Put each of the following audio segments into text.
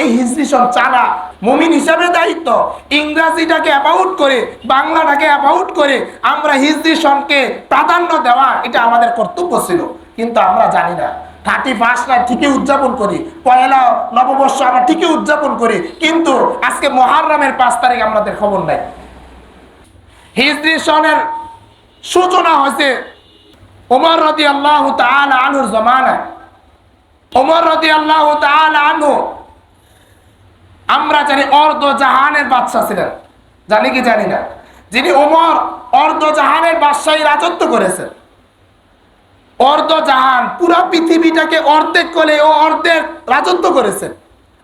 এই হিজরি সন চালা মুমিন হিসাবে দায়িত্ব। ইংরেজিটাকে অ্যাবাউট করে, বাংলাটাকে অ্যাবাউট করে আমরা হিজরি সনকে প্রাধান্য দেওয়া, এটা আমাদের কর্তব্য ছিল, কিন্তু আমরা জানি না। 31 ঠিকই উদযাপন করি, পয়লা নববর্ষ আমরা ঠিকই উদযাপন করি, কিন্তু আজকে মুহররমের 5 তারিখ আমাদের খবর নাই। হিজরি সনের সূচনা হয়েছে ওমর রাদিয়াল্লাহু তাআলা আনহুর জামানায়। ওমর রাদিয়াল্লাহু তাআলা আনহু আমরা জানি অর্ধ জাহানের বাদশা ছিলেন, জানি কি জানি না, যিনি ওমর অর্ধ জাহানের বাদশাহী রাজত্ব করেছেন। অর্ধ জাহান পুরা পৃথিবীটাকে অর্ধেক করে ও অর্ধেক রাজত্ব করেছেন।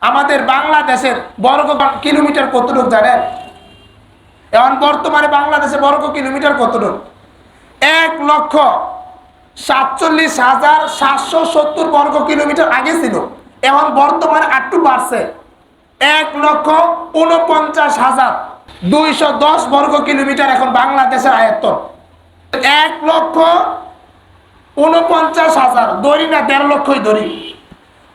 আমাদের বাংলাদেশের বর্গ কিলোমিটার কতটুকু জানেন? এখন বর্তমানে বাংলাদেশে বর্গ কিলোমিটার কতটুকু? 1,47,770 বর্গ কিলোমিটার আগে ছিল, এখন বর্তমানে একটু বাড়ছে, 1,49,210 বর্গ কিলোমিটার এখন বাংলাদেশের আয়তন। 1,49,000 ধরি না, 1.5 লক্ষই ধরি।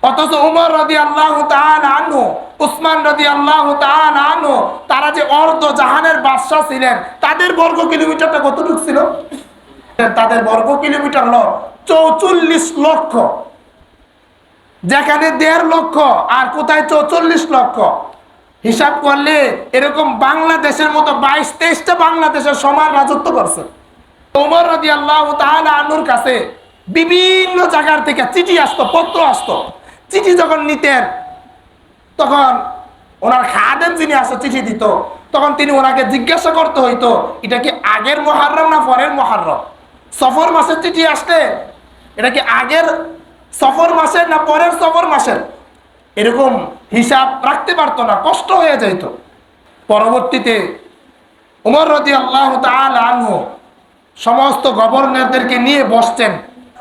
অথচ উমর রাদিয়াল্লাহু তাআলা আনহু, উসমান রাদিয়াল্লাহু তাআলা আনহু, তারা যে অর্ধ জাহানের বাদশা ছিলেন, তাদের বর্গ কিলোমিটারটা কতটুকু ছিল? তাদের বর্গ কিলোমিটার হলো 44 লক্ষ, যেখানে 1.5 লক্ষ আর কোথায় 44 লক্ষ। হিসাব করলে এরকম বাংলাদেশের মতো 22-23টা বাংলাদেশের সমান রাজত্ব করছে। ওমর রাদিয়াল্লাহু তাআলা আনহুর কাছে বিভিন্ন জায়গার থেকে চিঠি আসতো, পত্র আসতো। চিঠি যখন নিতেন তখন ওনার খাদেম যিনি আসতো চিঠি দিত, তখন তিনি ওনাকে জিজ্ঞাসা করতে হইতো এটা কি আগের মুহররম না পরের মুহররম। সফর মাসের চিঠি আসলে এটা কি আগের সফর মাসের না পরের সফর মাসের, এরকম হিসাব রাখতে পারতো না, কষ্ট হয়ে যেত। পরবর্তীতে ওমর রাদিয়াল্লাহু তাআলা আনহু সমস্ত গভর্নরদেরকে নিয়ে বসছেন।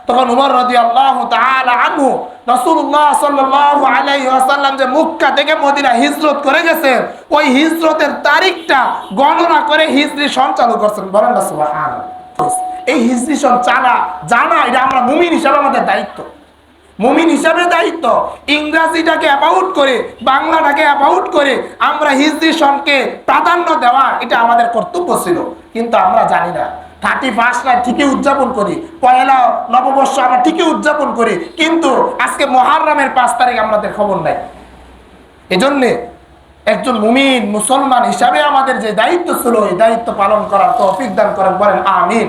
তখন ওমর রাদিয়াল্লাহু তাআলা আনহু রাসূলুল্লাহ সাল্লাল্লাহু আলাইহি ওয়াসাল্লাম যে মক্কা থেকে মদিনা হিজরত করে গেছেন, ওই হিজরতের তারিখটা গণনা করে হিজরি সন চালু করছেন। বলেন না সুবহানাল্লাহ। এই হিজরি সন জানা এটা আমরা মুমিন হিসাবে আমাদের দায়িত্ব, মুমিন হিসাবে দায়িত্ব। ইংরেজিটাকে অ্যাবাউট করে, বাংলাটাকে অ্যাবাউট করে আমরা হিজরি সনকে প্রাধান্য দেওয়া, এটা আমাদের কর্তব্য ছিল, কিন্তু আমরা জানি না। 31 ঠিকই উদযাপন করি, পয়লা নববর্ষ আমরা ঠিকই উদযাপন করি, কিন্তু আজকে মুহররমের 5 তারিখ আমাদের খবর নাই। এজন্যে একজন মুমিন মুসলমান হিসাবে আমাদের যে দায়িত্ব ছিল, এই দায়িত্ব পালন করার তৌফিক দান করেন, বলেন আমিন।